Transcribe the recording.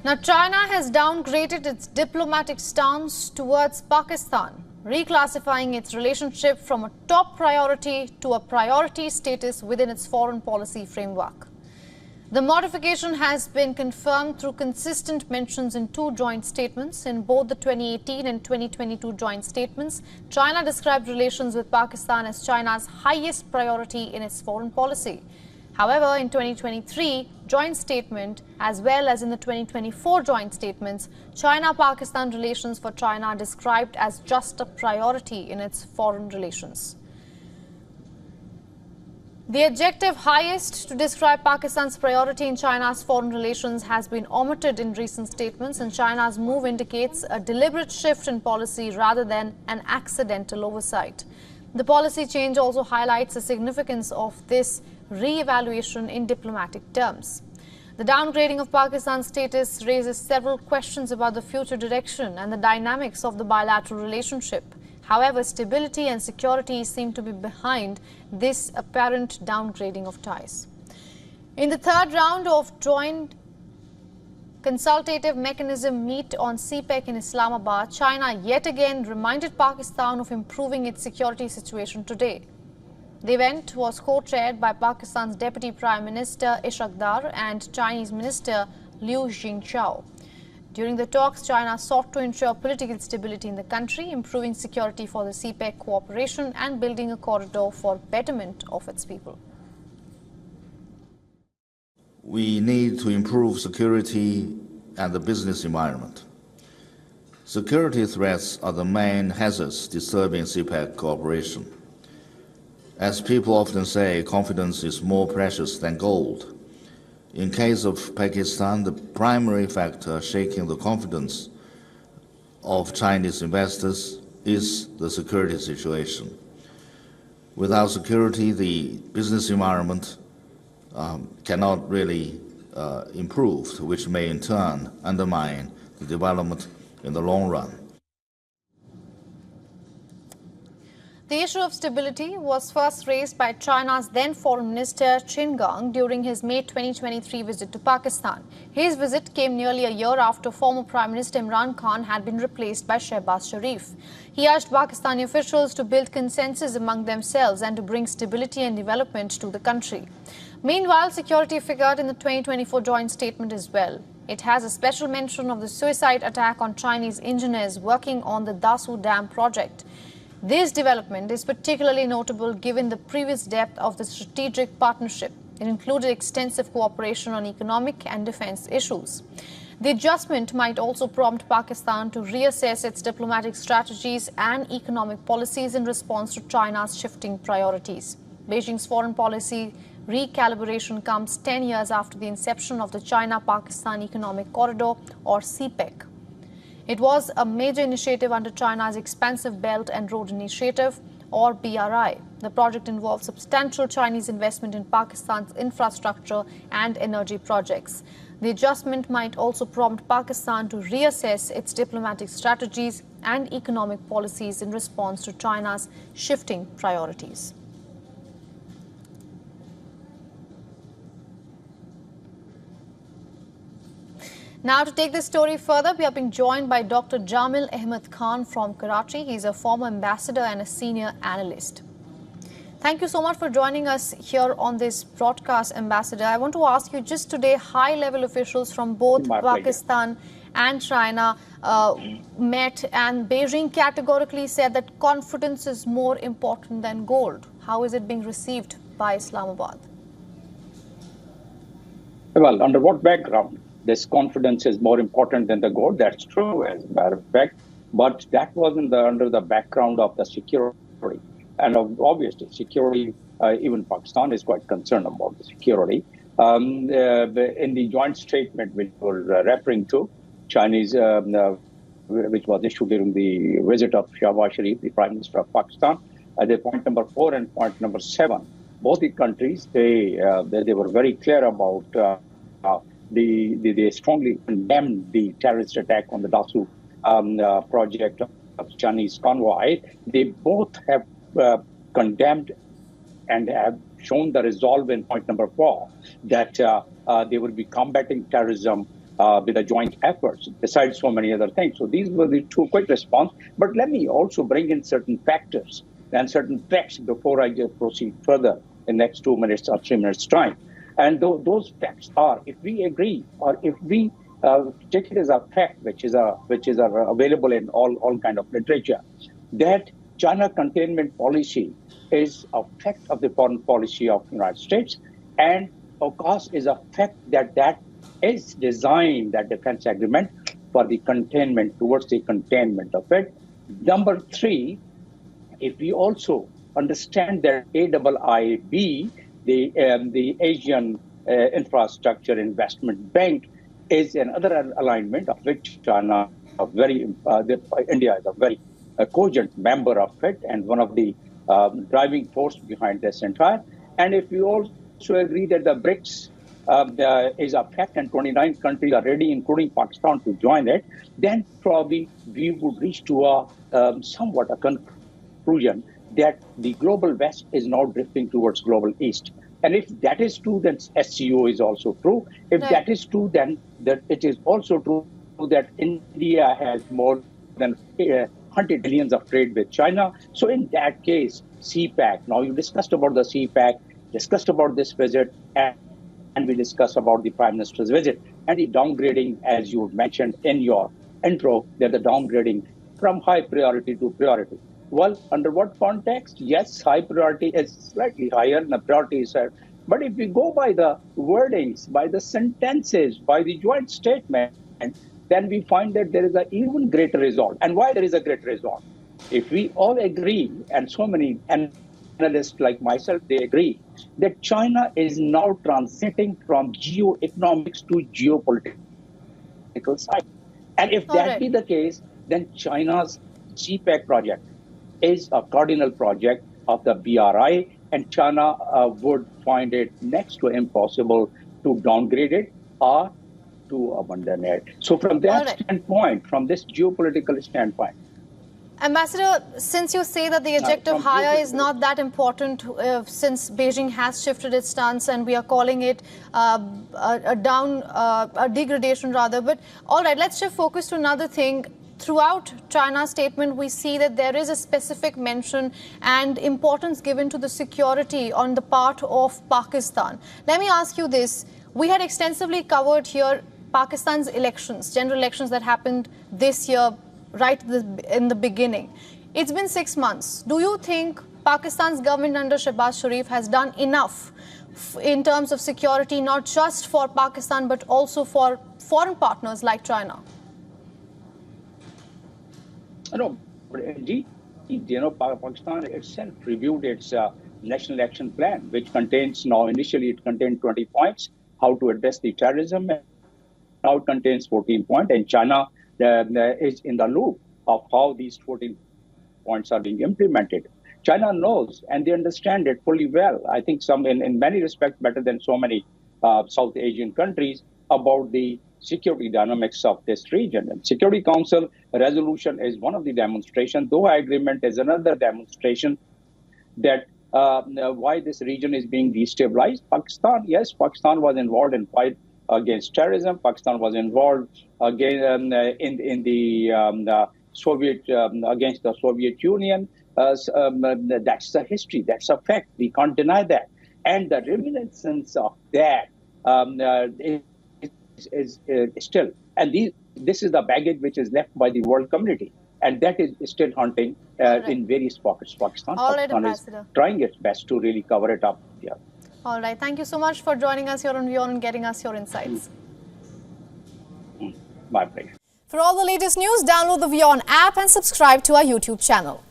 Now, China has downgraded its diplomatic stance towards Pakistan, reclassifying its relationship from a top priority to a priority status within its foreign policy framework. The modification has been confirmed through consistent mentions in two joint statements. In both the 2018 and 2022 joint statements, China described relations with Pakistan as China's highest priority in its foreign policy. However, in 2023 joint statement as well as in the 2024 joint statements, China-Pakistan relations for China are described as just a priority in its foreign relations. The adjective highest to describe Pakistan's priority in China's foreign relations has been omitted in recent statements, and China's move indicates a deliberate shift in policy rather than an accidental oversight. The policy change also highlights the significance of this re-evaluation in diplomatic terms. The downgrading of Pakistan's status raises several questions about the future direction and the dynamics of the bilateral relationship. However, stability and security seem to be behind this apparent downgrading of ties. In the third round of joint consultative mechanism meet on CPEC in Islamabad, China yet again reminded Pakistan of improving its security situation today. The event was co-chaired by Pakistan's Deputy Prime Minister Ishaq Dar and Chinese Minister Liu Jingzhao. During the talks, China sought to ensure political stability in the country, improving security for the CPEC cooperation and building a corridor for betterment of its people. We need to improve security and the business environment. Security threats are the main hazards disturbing CPEC cooperation. As people often say, confidence is more precious than gold. In case of Pakistan, the primary factor shaking the confidence of Chinese investors is the security situation. Without security, the business environment cannot really improve, which may in turn undermine the development in the long run. The issue of stability was first raised by China's then Foreign Minister Qin Gang during his May 2023 visit to Pakistan. His visit came nearly a year after former Prime Minister Imran Khan had been replaced by Shehbaz Sharif. He urged Pakistani officials to build consensus among themselves and to bring stability and development to the country. Meanwhile, security figured in the 2024 joint statement as well. It has a special mention of the suicide attack on Chinese engineers working on the Dasu Dam project. This development is particularly notable given the previous depth of the strategic partnership. It included extensive cooperation on economic and defense issues. The adjustment might also prompt Pakistan to reassess its diplomatic strategies and economic policies in response to China's shifting priorities. Beijing's foreign policy recalibration comes 10 years after the inception of the China-Pakistan Economic Corridor, or CPEC. It was a major initiative under China's Expansive Belt and Road Initiative, or BRI. The project involved substantial Chinese investment in Pakistan's infrastructure and energy projects. The adjustment might also prompt Pakistan to reassess its diplomatic strategies and economic policies in response to China's shifting priorities. Now, to take this story further, we are being joined by Dr. Jamil Ahmed Khan from Karachi. He's a former ambassador and a senior analyst. Thank you so much for joining us here on this broadcast, Ambassador. I want to ask you, just today, high-level officials from both Pakistan and China met, and Beijing categorically said that confidence is more important than gold. How is it being received by Islamabad? Well, under what background? This confidence is more important than the gold. That's true, as a matter of fact. But that wasn't under the background of the security. And obviously, security, even Pakistan is quite concerned about the security. In the joint statement which we're referring to, Chinese, which was issued during the visit of Shehbaz Sharif, the Prime Minister of Pakistan, the point number 4 and point number 7, both the countries, they were very clear about they strongly condemned the terrorist attack on the Dasu project of Chinese convoy. They both have condemned and have shown the resolve in point number 4 that they will be combating terrorism with the joint efforts, besides so many other things. So these were the two quick response. But let me also bring in certain factors and certain facts before I just proceed further in next 2 minutes or 3 minutes time. And those facts are, if we agree or if we take it as a fact, which is available in all kind of literature, that China containment policy is a fact of the foreign policy of the United States, and of course is a fact that is designed, that defense agreement, for the containment, towards the containment of it. Number three, if we also understand that AIIB, the Asian Infrastructure Investment Bank, is another alignment of which China, India is a very cogent member of it, and one of the driving force behind this entire. And if we also agree that the BRICS is a fact and 29 countries are ready, including Pakistan, to join it, then probably we would reach to a somewhat a conclusion that the global West is now drifting towards global East. And if that is true, then SCO is also true. If that is true, then that it is also true that India has more than 100 billions of trade with China. So in that case, CPAC, now you discussed about the CPAC, discussed about this visit, and we discussed about the Prime Minister's visit and the downgrading, as you mentioned in your intro, that the downgrading from high priority to priority. Well, under what context? Yes, high priority is slightly higher than the priority is higher. But if we go by the wordings, by the sentences, by the joint statement, then we find that there is an even greater result. And why there is a greater result? If we all agree, and so many analysts like myself, they agree, that China is now transiting from geoeconomics to geopolitical side. And if that be the case, then China's CPAC project is a cardinal project of the BRI, and China would find it next to impossible to downgrade it or to abandon it. So from that standpoint, from this geopolitical standpoint, Ambassador, since you say that the adjective higher is not that important, since Beijing has shifted its stance and we are calling it a degradation rather, but all right, let's shift focus to another thing. Throughout China's statement, we see that there is a specific mention and importance given to the security on the part of Pakistan. Let me ask you this. We had extensively covered here Pakistan's elections, general elections that happened this year, right in the beginning. It's been 6 months. Do you think Pakistan's government under Shehbaz Sharif has done enough in terms of security, not just for Pakistan, but also for foreign partners like China? No, but indeed, Pakistan itself reviewed its national action plan, which contains now, initially it contained 20 points, how to address the terrorism. Now it contains 14 points, and China is in the loop of how these 14 points are being implemented. China knows, and they understand it fully well. I think in many respects, better than so many South Asian countries, about the security dynamics of this region. And Security Council resolution is one of the demonstrations. Doha Agreement is another demonstration that why this region is being destabilized. Pakistan, yes, Pakistan was involved in fight against terrorism. Pakistan was involved again in the Soviet against the Soviet Union. That's the history. That's a fact. We can't deny that. And the reminiscence of that is still, and this is the baggage which is left by the world community, and that is still haunting in various pockets. Pakistan is trying its best to really cover it up. Yeah. All right. Thank you so much for joining us here on WION and getting us your insights. My pleasure. For all the latest news, download the WION app and subscribe to our YouTube channel.